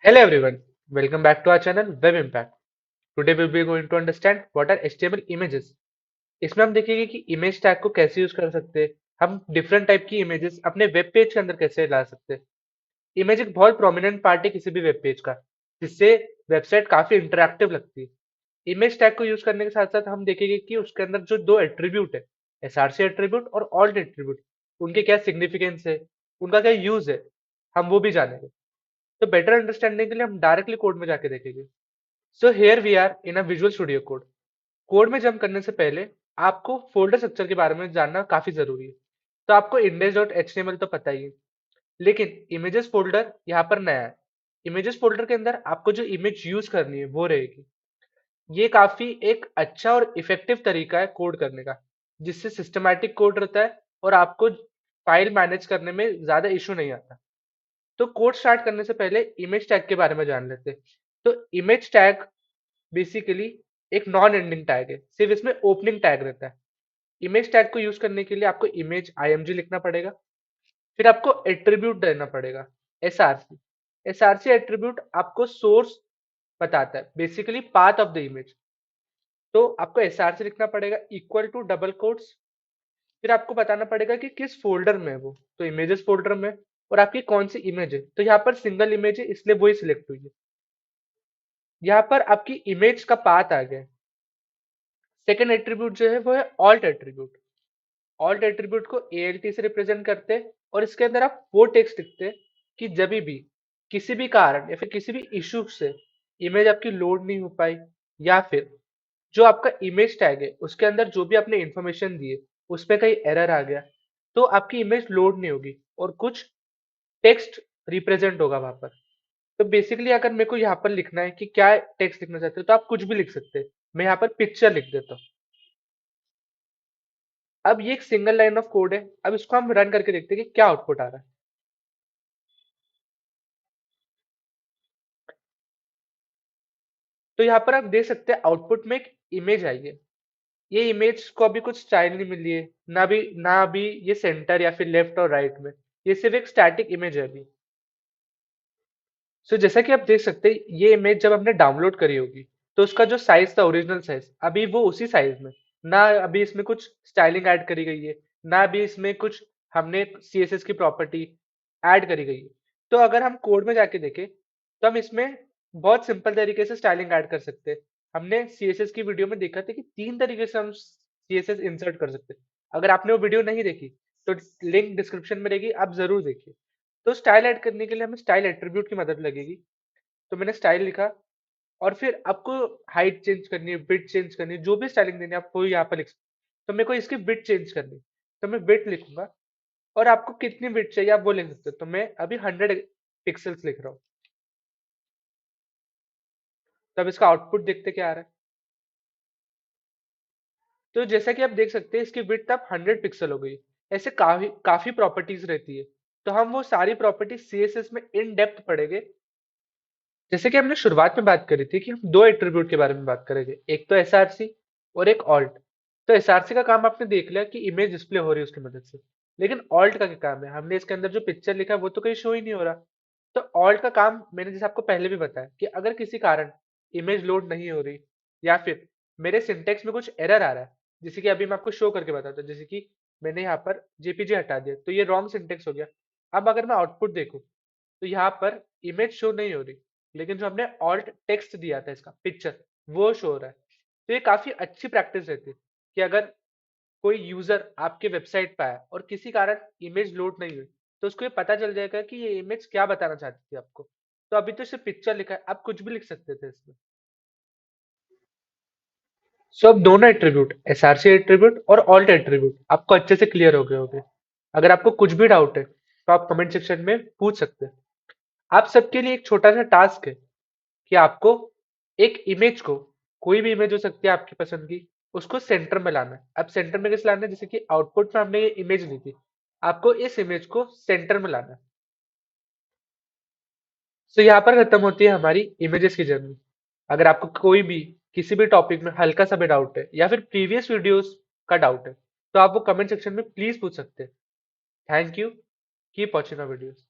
Hello everyone, welcome back to our channel Web Impact. Today we will be going to understand what are HTML images. इसमें हम देखेंगे कि image tag को कैसे use कर सकते हैं, हम डिफरेंट टाइप की इमेजेस अपने वेब पेज के अंदर कैसे ला सकते हैं। इमेज एक बहुत प्रोमिनेंट पार्ट है किसी भी वेब पेज का, जिससे वेबसाइट काफी इंटरेक्टिव लगती है। इमेज टैग को यूज करने के साथ साथ हम देखेंगे कि उसके अंदर जो दो एट्रीब्यूट है, एसआरसी एट्रीब्यूट और ऑल्ट एट्रीब्यूट, उनके क्या सिग्निफिकेंस है, उनका क्या यूज है, हम वो भी जानेंगे। तो बेटर अंडरस्टैंडिंग के लिए हम डायरेक्टली कोड में जाके देखेंगे। So here we are in a Visual Studio Code. Code में जंप करने से पहले आपको फोल्डर स्ट्रक्चर के बारे में जानना काफी जरूरी है। तो आपको index.html तो पता ही है, लेकिन इमेजेस फोल्डर यहाँ पर नया है। इमेजेस फोल्डर के अंदर आपको जो इमेज यूज करनी है वो रहेगी। ये काफी एक अच्छा और इफेक्टिव तरीका है कोड करने का, जिससे सिस्टमैटिक कोड रहता है और आपको फाइल मैनेज करने में ज्यादा इशू नहीं आता। तो कोड स्टार्ट करने से पहले इमेज टैग के बारे में जान लेते हैं। तो इमेज टैग बेसिकली एक नॉन एंडिंग टैग है, सिर्फ इसमें ओपनिंग टैग रहता है। इमेज टैग को यूज करने के लिए आपको इमेज img लिखना पड़ेगा, फिर आपको एट्रीब्यूट देना पड़ेगा, एसआरसी। एसआरसी एट्रीब्यूट आपको सोर्स बताता है, basically path of the image. तो आपको एसआरसी लिखना पड़ेगा इक्वल टू डबल कोट्स, फिर आपको बताना पड़ेगा कि किस फोल्डर में है वो, तो इमेजेस फोल्डर में, और आपकी कौन सी इमेज है। तो यहाँ पर सिंगल इमेज है इसलिए वही सिलेक्ट हुई है। यहाँ पर आपकी इमेज का पाथ आ गया। सेकेंड एट्रीब्यूट जो है वो है ऑल्ट एट्रीब्यूट। ऑल्ट एट्रीब्यूट को ALT से रिप्रेजेंट करते हैं, और इसके अंदर आप वो टेक्स्ट लिखते हैं कि जब भी किसी भी कारण या फिर किसी भी इशू से इमेज आपकी लोड नहीं हो पाई, या फिर जो आपका इमेज टैग है उसके अंदर जो भी आपने इंफॉर्मेशन दी है उस पर कहीं एरर आ गया, तो आपकी इमेज लोड नहीं होगी और कुछ टेक्स्ट रिप्रेजेंट होगा वहां पर। तो बेसिकली अगर मेरे को यहाँ पर लिखना है कि क्या टेक्स्ट लिखना चाहते हो तो आप कुछ भी लिख सकते हैं। मैं यहाँ पर पिक्चर लिख देता हूँ। अब ये एक सिंगल लाइन ऑफ कोड है। अब इसको हम रन करके देखते हैं कि क्या आउटपुट आ रहा है। तो यहाँ पर आप देख सकते हैं आउटपुट में एक इमेज आई है। ये इमेज को अभी कुछ स्टाइल नहीं मिली है, ना अभी ये सेंटर या फिर लेफ्ट और राइट में। ये सिर्फ एक स्टैटिक इमेज है अभी। सो जैसा कि आप देख सकते हैं ये इमेज जब हमने डाउनलोड करी होगी तो उसका जो साइज था, ओरिजिनल साइज, अभी वो उसी साइज में। ना अभी इसमें कुछ स्टाइलिंग ऐड करी गई है, ना अभी इसमें कुछ हमने CSS की प्रॉपर्टी ऐड करी गई है। तो अगर हम कोड में जाके देखें तो हम इसमें बहुत सिंपल तरीके से स्टाइलिंग ऐड कर सकते हैं। हमने CSS की वीडियो में देखा था कि 3 तरीके से हम CSS इंसर्ट कर सकते हैं। अगर आपने वो वीडियो नहीं देखी तो लिंक डिस्क्रिप्शन में रहेगी, आप जरूर देखिए। तो स्टाइल ऐड करने के लिए हमें स्टाइल एट्रीब्यूट की मदद लगेगी। तो मैंने स्टाइल लिखा, और फिर आपको हाइट चेंज करनी है, बिट चेंज करनी है, जो भी स्टाइलिंग देनी है आप वो यहाँ पर लिख सकते हैं। तो मेरे को इसकी बिट चेंज करनी है, तो मैं बिट लिखूंगा, और आपको कितनी बिट चाहिए आप वो लिख सकते हो। तो मैं अभी 100 पिक्सल्स लिख रहा हूँ। तो अब इसका आउटपुट देखते क्या आ रहा है। तो जैसा कि आप देख सकते हैं इसकी विड्थ अब 100 पिक्सल हो गई। ऐसे काफी काफी प्रॉपर्टीज रहती है, तो हम वो सारी प्रॉपर्टीज CSS में इन डेप्थ पढ़ेंगे। जैसे कि हमने शुरुआत में बात करी थी कि हम दो एट्रीब्यूट के बारे में बात करेंगे, एक तो एसआरसी और एक ऑल्ट। तो एसआरसी का काम आपने देख लिया कि इमेज डिस्प्ले हो रही है उसकी मदद से, लेकिन ऑल्ट का क्या काम है। हमने इसके अंदर जो पिक्चर लिखा है वो तो कहीं शो ही नहीं हो रहा। तो ऑल्ट का काम मैंने जैसे आपको पहले भी बताया कि अगर किसी कारण इमेज लोड नहीं हो रही, या फिर मेरे सिंटेक्स में कुछ एरर आ रहा है, जैसे कि अभी मैं आपको शो करके बताता हूँ। जैसे कि मैंने यहाँ पर जेपीजी हटा दिया तो ये रॉन्ग सिंटेक्स हो गया। अब अगर मैं आउटपुट देखूँ तो यहाँ पर इमेज शो नहीं हो रही, लेकिन जो हमने ऑल्ट टेक्स्ट दिया था इसका पिक्चर, वो शो हो रहा है। तो ये काफी अच्छी प्रैक्टिस रहती है कि अगर कोई यूजर आपके वेबसाइट पे आया और किसी कारण इमेज लोड नहीं हुई, तो उसको ये पता चल जाएगा कि ये इमेज क्या बताना चाहती थी आपको। तो अभी तो सिर्फ पिक्चर लिखा है, आप कुछ भी लिख सकते थे इसमें। सो अब दोनों एट्रीब्यूट, एसआरसी एट्रीब्यूट और ऑल्ट एट्रीब्यूट, आपको अच्छे से क्लियर हो गए होंगे। अगर आपको कुछ भी डाउट है तो आप कमेंट सेक्शन में पूछ सकते हैं। आप सबके लिए एक छोटा सा टास्क है कि आपको एक इमेज को, कोई भी इमेज हो सकती है आपकी पसंद की, उसको सेंटर में लाना है। अब सेंटर में किस लाना है, जैसे कि आउटपुट में हमने ये इमेज ली थी, आपको इस इमेज को सेंटर में लाना है। तो यहाँ पर खत्म होती है हमारी इमेजेस की जर्नी। अगर आपको कोई भी किसी भी टॉपिक में हल्का सा भी डाउट है या फिर प्रीवियस वीडियोस का डाउट है, तो आप वो कमेंट सेक्शन में प्लीज पूछ सकते हैं। Thank you, keep watching our videos.